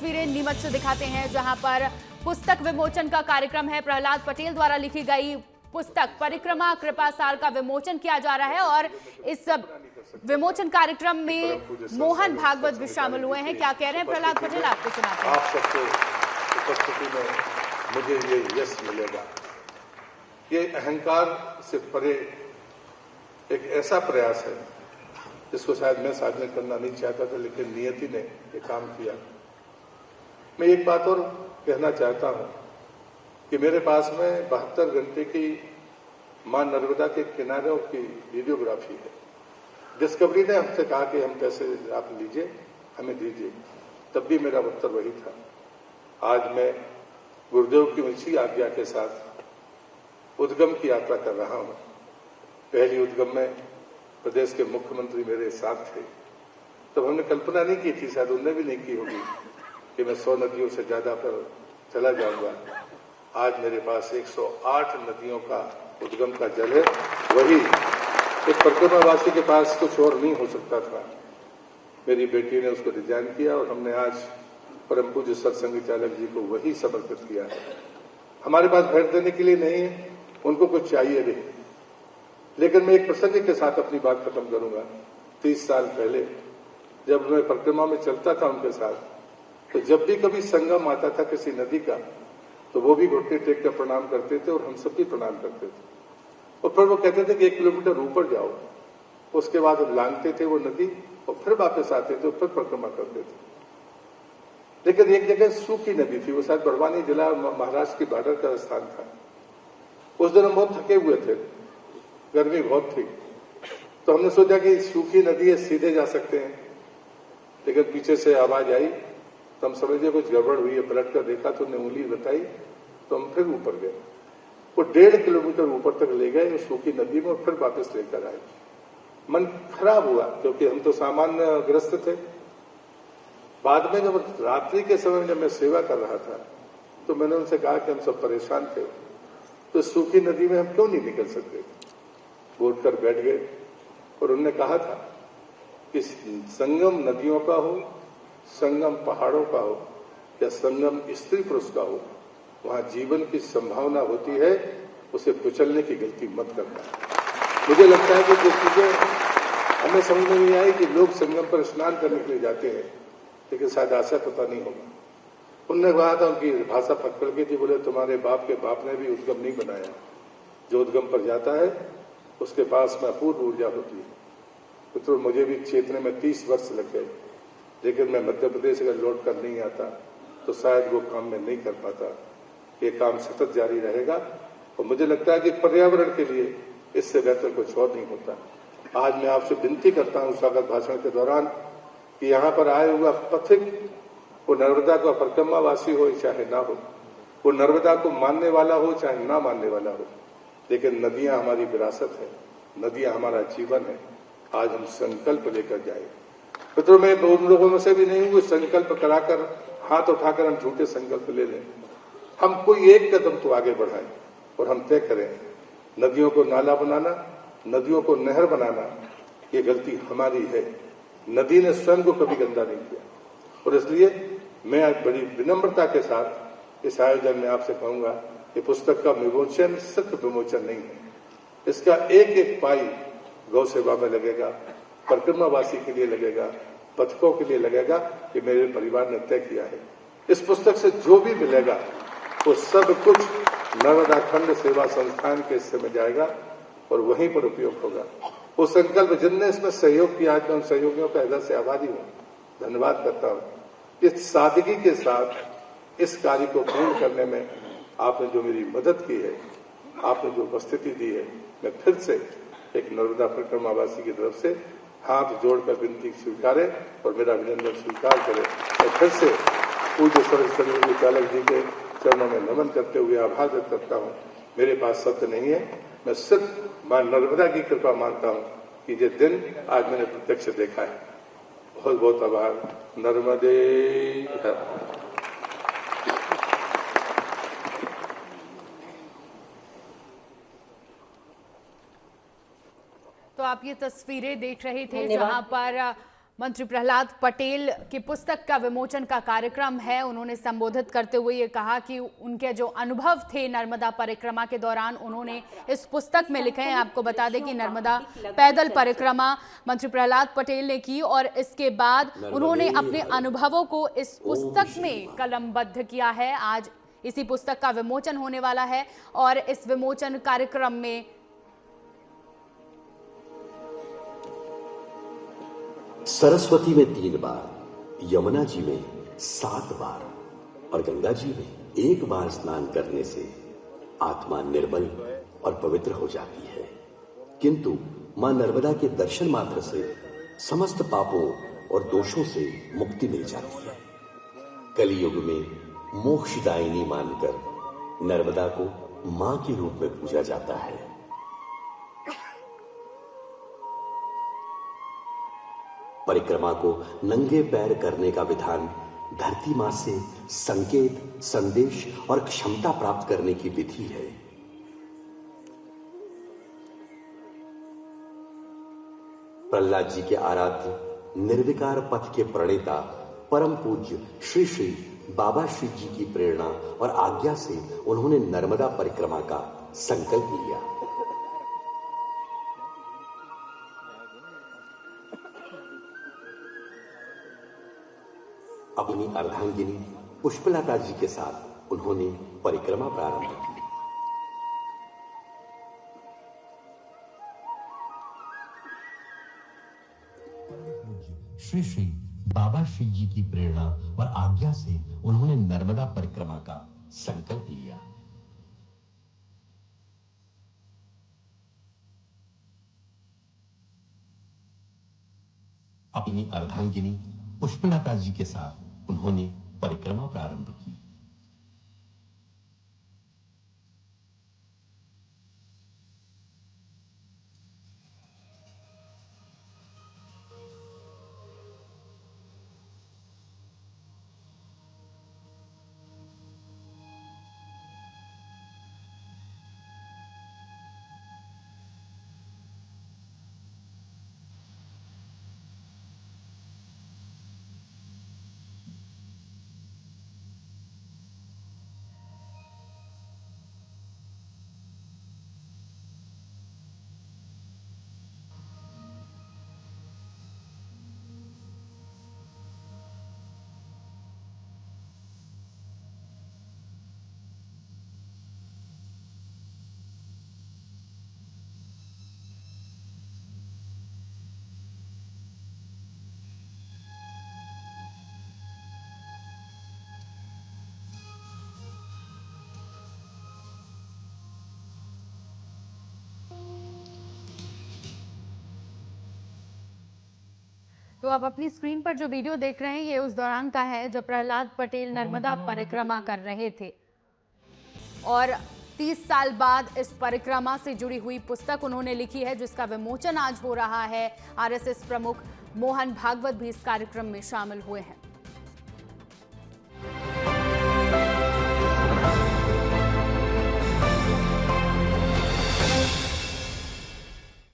तस्वीरें नीमच से दिखाते हैं, जहां पर पुस्तक विमोचन का कार्यक्रम है। प्रहलाद पटेल द्वारा लिखी गई पुस्तक परिक्रमा कृपासार का विमोचन किया जा रहा है और इस विमोचन कार्यक्रम में मोहन भागवत भी शामिल हुए हैं। क्या कह रहे हैं प्रहलाद पटेल, आपको सुनाते हैं। आप सबके उपस्थिति में मुझे ये यश मिलेगा। ये अहंकार से परे एक ऐसा प्रयास है जिसको शायद मैं साधना करना नहीं चाहता था, लेकिन नियति ने ये काम किया। मैं एक बात और कहना चाहता हूं कि मेरे पास में 72 घंटे की मां नर्मदा के किनारों की वीडियोग्राफी है। डिस्कवरी ने हमसे कहा कि हम पैसे आप लीजिए, हमें दीजिए, तब भी मेरा उत्तर वही था। आज मैं गुरुदेव की उसी आज्ञा के साथ उद्गम की यात्रा कर रहा हूं। पहली उद्गम में प्रदेश के मुख्यमंत्री मेरे साथ थे, तब हमने कल्पना नहीं की थी, शायद उनने भी नहीं की होगी, कि मैं 100 नदियों से ज्यादा पर चला जाऊंगा। आज मेरे पास 108 नदियों का उद्गम का जल है। वही एक परिक्रमावासी के पास कुछ और नहीं हो सकता था। मेरी बेटी ने उसको डिजाइन किया और हमने आज परम पूज्य सत्संग चालक जी को वही समर्पित किया है। हमारे पास भेंट देने के लिए नहीं है, उनको कुछ चाहिए भी। लेकिन मैं एक प्रसंग के साथ अपनी बात खत्म करूंगा। 30 साल पहले जब मैं परिक्रमा में चलता था उनके साथ, तो जब भी कभी संगम आता था किसी नदी का, तो वो भी घुटने टेक कर प्रणाम करते थे और हम सब भी प्रणाम करते थे। और फिर वो कहते थे कि 1 किलोमीटर ऊपर जाओ। उसके बाद हम लांघते थे वो नदी और फिर वापस आते थे और फिर परिक्रमा करते थे। लेकिन एक जगह सूखी नदी थी, वो शायद बड़वानी जिला महाराष्ट्र की बॉर्डर का स्थान था। उस दिन हम बहुत थके हुए थे, गर्मी बहुत थी, तो हमने सोचा कि सूखी नदी है, सीधे जा सकते हैं। लेकिन पीछे से आवाज आई, तो हम समझे कुछ गड़बड़ हुई है। पलट कर देखा तो उन्हें उंगली बताई, तो हम फिर ऊपर गए। वो 1.5 किलोमीटर ऊपर तक ले गए उस सूखी नदी में और फिर वापस लेकर आए। मन खराब हुआ क्योंकि हम तो सामान्य ग्रस्त थे। बाद में जब रात्रि के समय जब मैं सेवा कर रहा था, तो मैंने उनसे कहा कि हम सब परेशान थे, तो सूखी नदी में हम क्यों नहीं निकल सकते। वो उठकर बैठ गए और उन्होंने कहा था कि संगम नदियों का हो, संगम पहाड़ों का हो या संगम स्त्री पुरुष का हो, वहां जीवन की संभावना होती है, उसे कुचलने की गलती मत करना। मुझे लगता है कि जो चीजें हमें समझ में नहीं आई कि लोग संगम पर स्नान करने के लिए जाते हैं, लेकिन शायद आशा पता नहीं होगा। उनने कहा था, उनकी भाषा पकड़ के थी, बोले तुम्हारे बाप के बाप ने भी उद्गम नहीं बनाया। जो उद्गम पर जाता है उसके पास में अपूर्व ऊर्जा होती है। तो मुझे भी चेतने में 30 वर्ष लग गए, लेकिन मैं मध्य प्रदेश अगर लौट कर नहीं आता तो शायद वो काम मैं नहीं कर पाता। ये काम सतत जारी रहेगा और मुझे लगता है कि पर्यावरण के लिए इससे बेहतर कुछ और नहीं होता। आज मैं आपसे विनती करता हूं स्वागत भाषण के दौरान कि यहाँ पर आए हुआ पथिक, वो नर्मदा का परिक्रमावासी हो चाहे ना हो, वो नर्मदा को मानने वाला हो चाहे ना मानने वाला हो, लेकिन नदियां हमारी विरासत है, नदियां हमारा जीवन है। आज हम संकल्प लेकर जाए। मित्रों, मैं उन लोगों में से भी नहीं हूं संकल्प कराकर हाथ उठाकर हम झूठे संकल्प ले लें। हम कोई एक कदम तो आगे बढ़ाएं और हम तय करें। नदियों को नाला बनाना, नदियों को नहर बनाना, ये गलती हमारी है। नदी ने स्वयं को कभी गंदा नहीं किया। और इसलिए मैं आज बड़ी विनम्रता के साथ इस आयोजन में आपसे कहूंगा कि पुस्तक का विमोचन सिर्फ विमोचन नहीं है, इसका एक एक पाई गौ सेवा में लगेगा, परिक्रमावासी के लिए लगेगा, पथिकों के लिए लगेगा, कि मेरे परिवार ने तय किया है। इस पुस्तक से जो भी मिलेगा वो सब कुछ नर्मदा खंड सेवा संस्थान के हिस्से में जाएगा और वहीं पर उपयोग होगा। वो संकल्प जिनने इसमें सहयोग किया है, मैं उन सहयोगियों का हृदय से आभारी हूँ, धन्यवाद करता हूँ। इस सादगी के साथ इस कार्य को पूर्ण करने में आपने जो मेरी मदद की है, आपने जो उपस्थिति दी है, मैं फिर से एक नर्मदा परिक्रमावासी की तरफ से हाथ जोड़कर विनती स्वीकारे और मेरा अभिनंदन स्वीकार करे। मैं फिर से पूज्य सत्संग चालक जी के चरणों में नमन करते हुए आभार व्यक्त करता हूँ। मेरे पास शब्द नहीं है, मैं सिर्फ मां नर्मदा की कृपा मानता हूँ कि ये दिन आज मैंने प्रत्यक्ष देखा है। बहुत बहुत आभार। नर्मदे हर। तो आप ये तस्वीरें देख रहे थे जहां पर मंत्री प्रहलाद पटेल की पुस्तक का विमोचन का कार्यक्रम है। उन्होंने संबोधित करते हुए ये कहा कि उनके जो अनुभव थे नर्मदा परिक्रमा के दौरान उन्होंने इस पुस्तक में लिखे हैं। आपको बता दें कि नर्मदा पैदल परिक्रमा मंत्री प्रहलाद पटेल ने की और इसके बाद उन्होंने अपने अनुभवों को इस पुस्तक में कलमबद्ध किया है। आज इसी पुस्तक का विमोचन होने वाला है और इस विमोचन कार्यक्रम में सरस्वती में 3 बार, यमुना जी में 7 बार और गंगा जी में 1 बार स्नान करने से आत्मा निर्मल और पवित्र हो जाती है। किंतु मां नर्मदा के दर्शन मात्र से समस्त पापों और दोषों से मुक्ति मिल जाती है। कलियुग में मोक्षदायिनी मानकर नर्मदा को मां के रूप में पूजा जाता है। परिक्रमा को नंगे पैर करने का विधान धरती मां से संकेत, संदेश और क्षमता प्राप्त करने की विधि है। प्रहलाद जी के आराध्य निर्विकार पथ के प्रणेता परम पूज्य श्री श्री बाबा श्री जी की प्रेरणा और आज्ञा से उन्होंने नर्मदा परिक्रमा का संकल्प लिया। अपनी अर्धांगिनी पुष्पलता जी के साथ उन्होंने परिक्रमा प्रारंभ की। श्री श्री बाबा श्री जी की प्रेरणा और आज्ञा से उन्होंने नर्मदा परिक्रमा का संकल्प लिया। अपनी अर्धांगिनी पुष्पलता जी के साथ उन्होंने परिक्रमा प्रारंभ की। तो आप अपनी स्क्रीन पर जो वीडियो देख रहे हैं ये उस दौरान का है जब प्रहलाद पटेल नर्मदा परिक्रमा कर रहे थे और 30 साल बाद इस परिक्रमा से जुड़ी हुई पुस्तक उन्होंने लिखी है जिसका विमोचन आज हो रहा है। आरएसएस प्रमुख मोहन भागवत भी इस कार्यक्रम में शामिल हुए हैं।